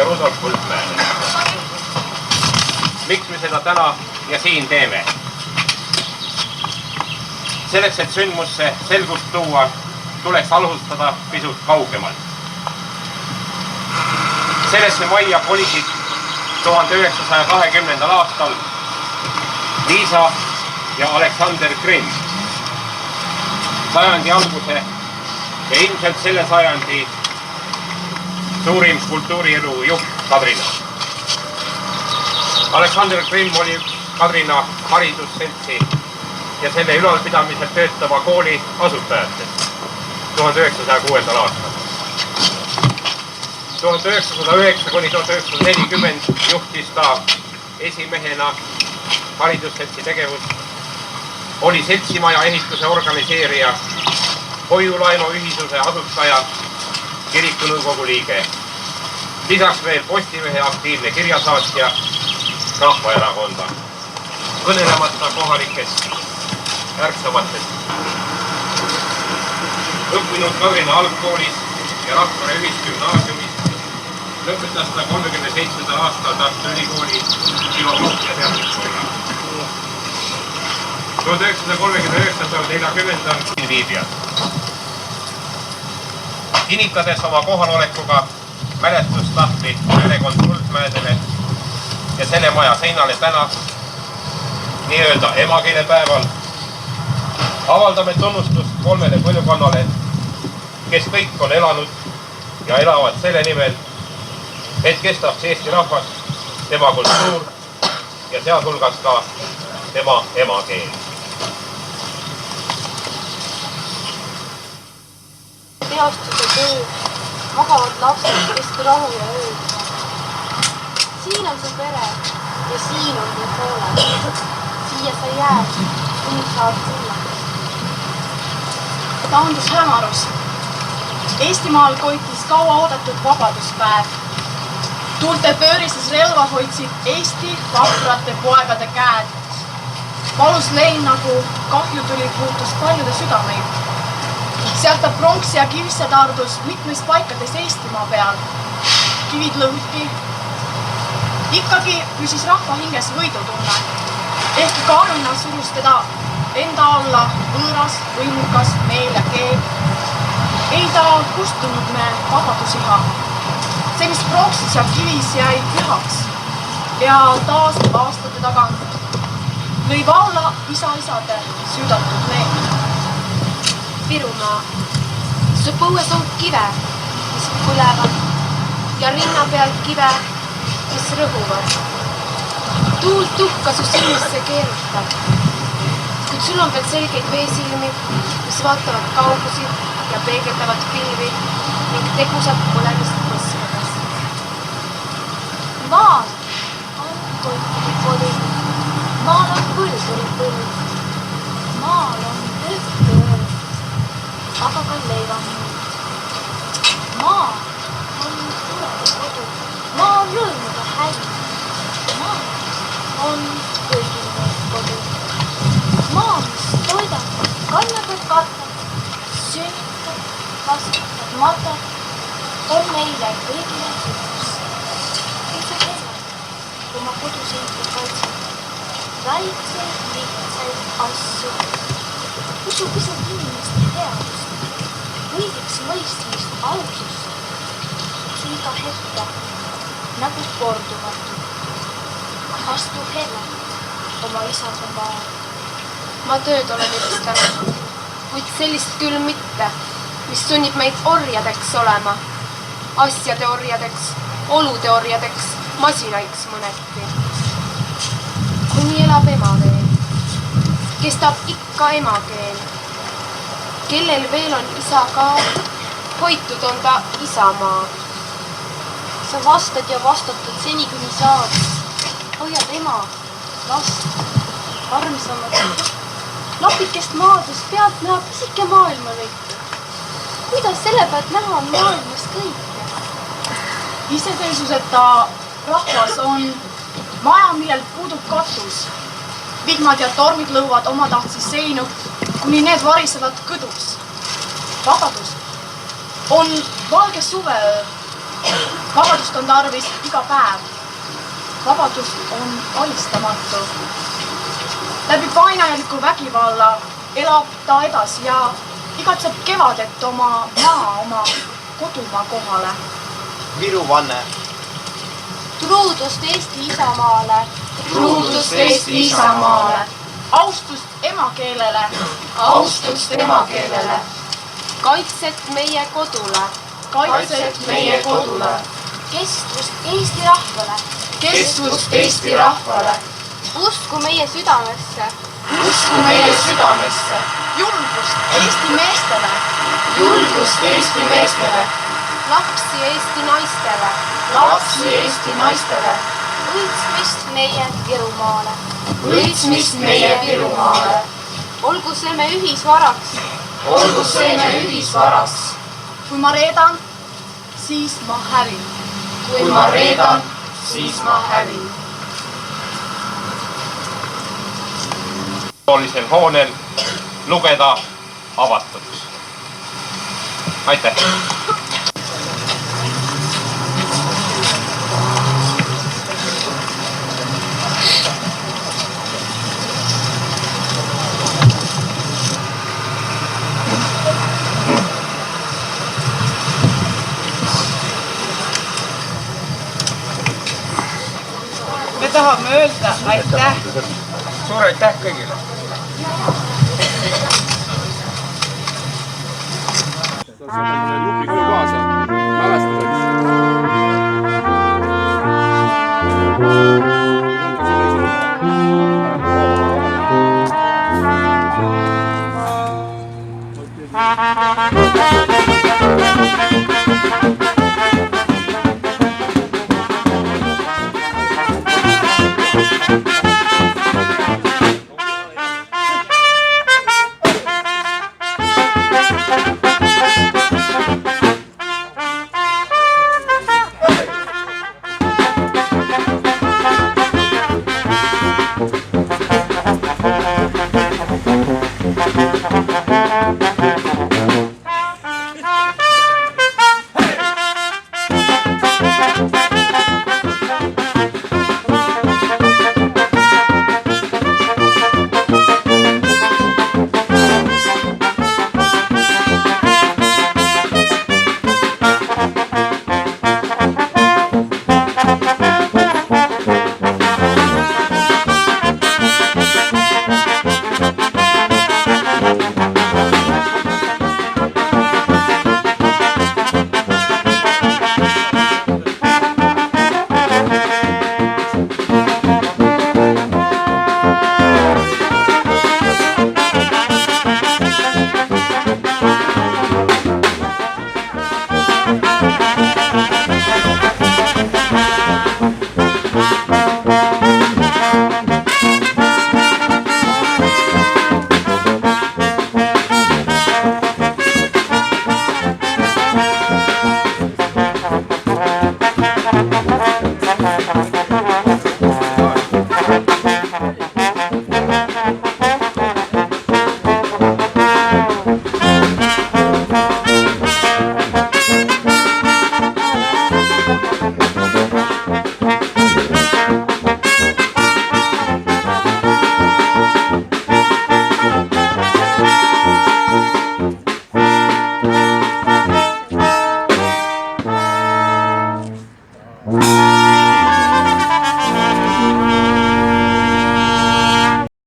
ja Rudolf Võltmäele. Miks me seda täna ja siin teeme? Selleks, et sündmusse selgust tuua, tuleks alustada pisut kaugemalt. Sellesse majja kolisid 1920. aastal Liisa ja Aleksander Grimm. Sajandi alguse ja ilmselt selle sajandi suurim kultuurielu juht Kadrina. Aleksander Grimm oli üks Kadrina haridusseltsi ja selle ülalpidamisel töötava kooli asutajatest 1906. aastal. 1909–1940 juhtis ta esimehena haridusseltsi tegevust, oli seltsimaja ehituse organiseerija, hoiulaenuühisuse asutaja, kirikunõukogu liige. Lisaks veel Postimehe aktiivne kirjasaatja Rahvaerakonda, kõnelemata kohalikest ärksamatest. Õppinud Kadrina algkoolis ja Rakvere ühisgümnaasiumis lõpetas ta 37. aastal Tartu Ülikooli filosooфia teaduskonda. 1939–1940 viibijad. Kinnitades oma kohalolekuga mälestustahvli perekond Võltmäedele ja selle maja seinale täna, nii-öelda emakeelepäeval, avaldame tunnustust 3 põlvkonnale, kes kõik on elanud ja elavad selle nimel, et kestaks Eesti rahvas, tema kultuur ja sealhulgas ka tema emakeel. Teostuse töö, magavad lapsed kesti rahu ja ööd. Siin on su pere ja siin on su pooled. Siia sa jääd, kuni saad tulla. Taandus hämarus. Eestimaal koitis kaua oodatud vabaduspäev. Tuulte pöörises relva hoidsid Eesti vaprate poegade käed. Valus lein nagu kahju tuli puutus paljude südameid. Sealt ta pronksi ja kivisse tardus mitmes paikades Eestimaa peal. Kivid lõhuti. Ikkagi püsis rahva hinges võidutunne. Ehkki Karuna surus teda enda alla võõras, võimukas, meel ja keel. Ei ta kustunud me vabadusiha. See, mis pronksis ja kivis jäi pühaks ja taas aastate tagant lõi valla isa-isade süüdatud meel. Virumaa, su põues on kive, mis põlevad ja rinna peal kive, mis rõhuvad. Tuul tuhka su silmisse keerutab, kuid sul on veel selgeid veesilmi, mis vaatavad kaugusi ja peegeldavad pilvi ning tegusad põlemist põskades. Maal on koitide kodu, maal on põlduri põld, maal on õhtu ööd, aga ka leivamõõd. Maa on tulede kodu, maa on rõõmuga häid, maa on kõigil meil kodu. Maa, mis toidab, kannab ja katab, sünnitab, kasvatab, matab, on meile kõigile hüvus. Kõige elab, oma koduseinte kaitseb, väikseid lihtsaid asju, usu pisut inimeste headust, õigeks mõistmist, ausust, iga hetke nagu kordumatu. Astu hellalt oma isade maal. Ma tööd olen ülistanud, kuid sellist küll mitte, mis sunnib meid orjadeks olema. Asjade orjadeks, olude orjadeks, masinaiks mõneti. Kuni elab ema veel, kestab ikka emakeel. Kellel veel on isa ka, hoitud on ta isamaa. Sa vastad ja vastutad seni, kuni saad. Hoiad ema, last, armsamad. Lapikest maadust pealt näha pisike maailmalõiku. Kuidas selle pealt näha on maailmas kõike? Iseseisvuseta rahvas on maja, millel puudub katus. Vihmad ja tormid lõuvad omatahtsi seinu, kuni need varisevad kõdus. Vabadus on valge suveöö, vabadust on tarvis iga päev. Vabadus on alistamatu. Läbi painajaliku vägivalla elab ta edasi ja igatseb kevadet oma maa, oma kodumaa kohale. Viru vanne. Truudust Eesti isamaale. Truudust Eesti isamaale. Austust emakeelele. Austust emakeelele. Kaitset meie kodule. Kaitset meie kodule. Kestvust Eesti rahvale. Kestvust Eesti rahvale. Usku meie südamesse. Usku meie südamesse. Julgust Eesti meestele. Julgust Eesti meestele. Lapsi Eesti naistele. Lapsi Eesti naistele. Õitsmist meie Virumaale. Õitsmist meie Virumaale. Olgu see me ühisvaraks. Olgu see me ühisvaraks. Kui ma reedan, siis ma hävin. Kui ma reedan, siis ma hävin. Olulisel hoonel lugeda avatuks. Aitäh! Me tahame öelda aitäh. Suur aitäh kõigile! Jupi koju kaasa.